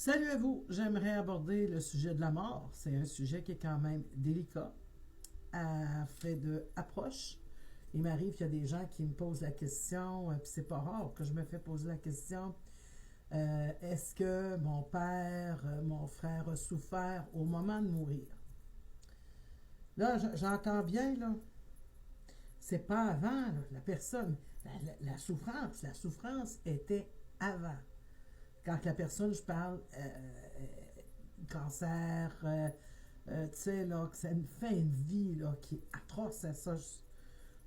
Salut à vous, j'aimerais aborder le sujet de la mort. C'est un sujet qui est quand même délicat, à fait d'approche. Il m'arrive qu'il y a des gens qui me posent la question, puis c'est pas rare que je me fais poser la question, est-ce que mon père, mon frère a souffert au moment de mourir? Là, j'entends bien, là, c'est pas avant, là, la personne, la souffrance était avant. Quand la personne, je parle, cancer, tu sais, là, que c'est une fin de vie, là, qui est atroce, ça, je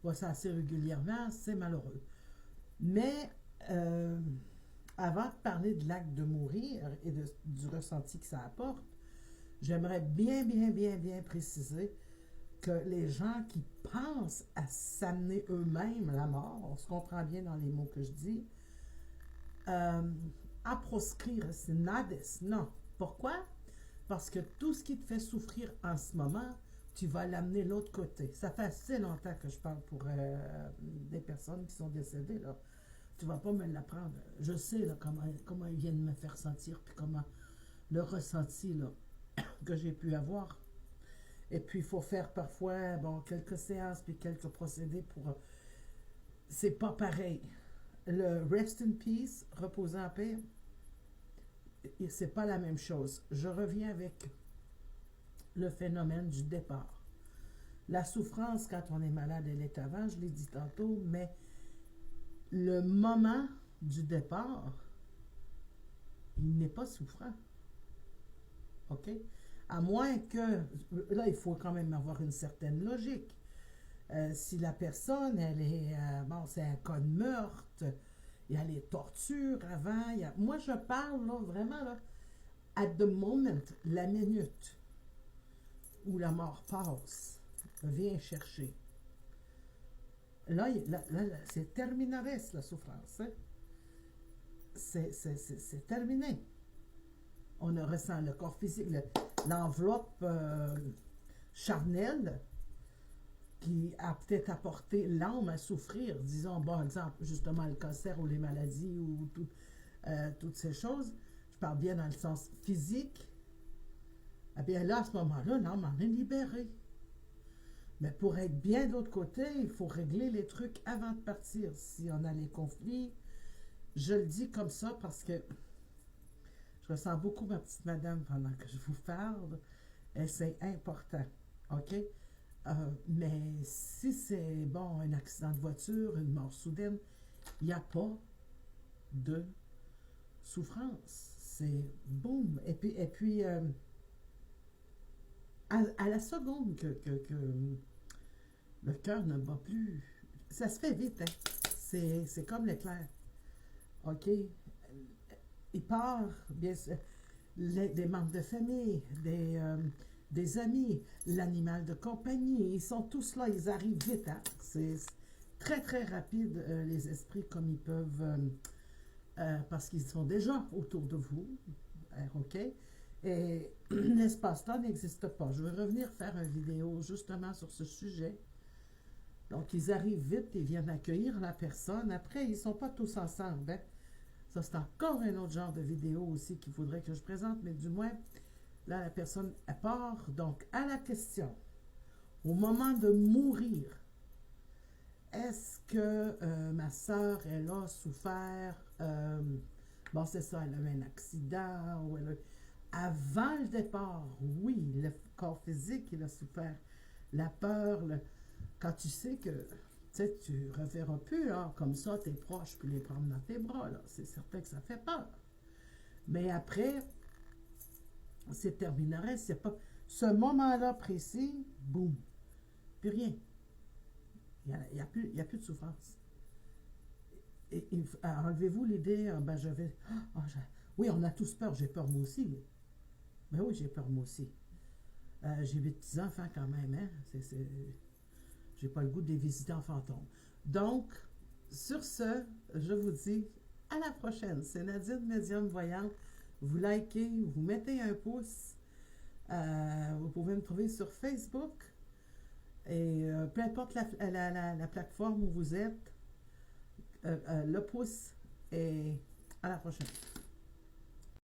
vois ça assez régulièrement, c'est malheureux. Mais, avant de parler de l'acte de mourir et du ressenti que ça apporte, j'aimerais bien préciser que les gens qui pensent à s'amener eux-mêmes la mort, on se comprend bien dans les mots que je dis, à proscrire, c'est nades, non. Pourquoi? Parce que tout ce qui te fait souffrir en ce moment, tu vas l'amener de l'autre côté. Ça fait assez longtemps que je parle pour des personnes qui sont décédées, là. Tu vas pas me l'apprendre. Je sais là, comment ils viennent me faire sentir, puis comment le ressenti là, que j'ai pu avoir. Et puis, il faut faire parfois bon, quelques séances, puis quelques procédés pour... c'est pas pareil. Le rest in peace, reposer en paix, c'est pas la même chose. Je reviens avec le phénomène du départ. La souffrance, quand on est malade, elle est avant, je l'ai dit tantôt, mais le moment du départ, il n'est pas souffrant. OK? À moins que, là, il faut quand même avoir une certaine logique. Si la personne, elle est, bon, c'est un cas de meurtre, il y a les tortures avant, moi je parle là, vraiment, là, at the moment, la minute où la mort passe, vient chercher. Là, c'est terminares la souffrance. Hein? C'est terminé. On ressent le corps physique, l'enveloppe charnelle qui a peut-être apporté l'âme à souffrir, disons, bon exemple, justement le cancer ou les maladies ou toutes ces choses. Je parle bien dans le sens physique. Eh bien là, à ce moment-là, l'âme en est libérée. Mais pour être bien de l'autre côté, il faut régler les trucs avant de partir. Si on a les conflits, je le dis comme ça parce que je ressens beaucoup ma petite madame pendant que je vous parle. Et c'est important. OK? Mais si c'est, bon, un accident de voiture, une mort soudaine, il n'y a pas de souffrance. C'est boum. Et puis à la seconde que le cœur ne bat plus, ça se fait vite, hein? C'est comme l'éclair. OK? Il part, bien sûr, des membres de famille, des amis, l'animal de compagnie, ils sont tous là, ils arrivent vite. Hein? C'est très rapide, les esprits, comme ils peuvent, parce qu'ils sont déjà autour de vous. OK? Et l'espace-temps n'existe pas. Je vais revenir faire une vidéo justement sur ce sujet. Donc, ils arrivent vite, ils viennent accueillir la personne. Après, ils ne sont pas tous ensemble. Hein? Ça, c'est encore un autre genre de vidéo aussi qu'il faudrait que je présente, mais du moins, là, la personne, elle part. Donc, à la question, au moment de mourir, est-ce que ma soeur, elle a souffert, bon, c'est ça, elle a eu un accident, ou avant le départ, oui, le corps physique, il a souffert. La peur, quand tu sais que tu ne reverras plus, hein, comme ça, tes proches, puis les prendre dans tes bras, c'est certain que ça fait peur. Mais après, c'est terminerait, c'est pas... Ce moment-là précis, boum, plus rien. Il n'y a plus de souffrance. Enlevez-vous l'idée, ben je vais... oui, on a tous peur, j'ai peur moi aussi. Ben oui, j'ai peur moi aussi. J'ai 8 petits-enfants quand même, hein. J'ai pas le goût de les visiter en fantôme. Donc, sur ce, je vous dis à la prochaine. C'est Nadine, médium voyante. Vous likez, vous mettez un pouce. Vous pouvez me trouver sur Facebook. Et peu importe la plateforme où vous êtes, le pouce. Et à la prochaine.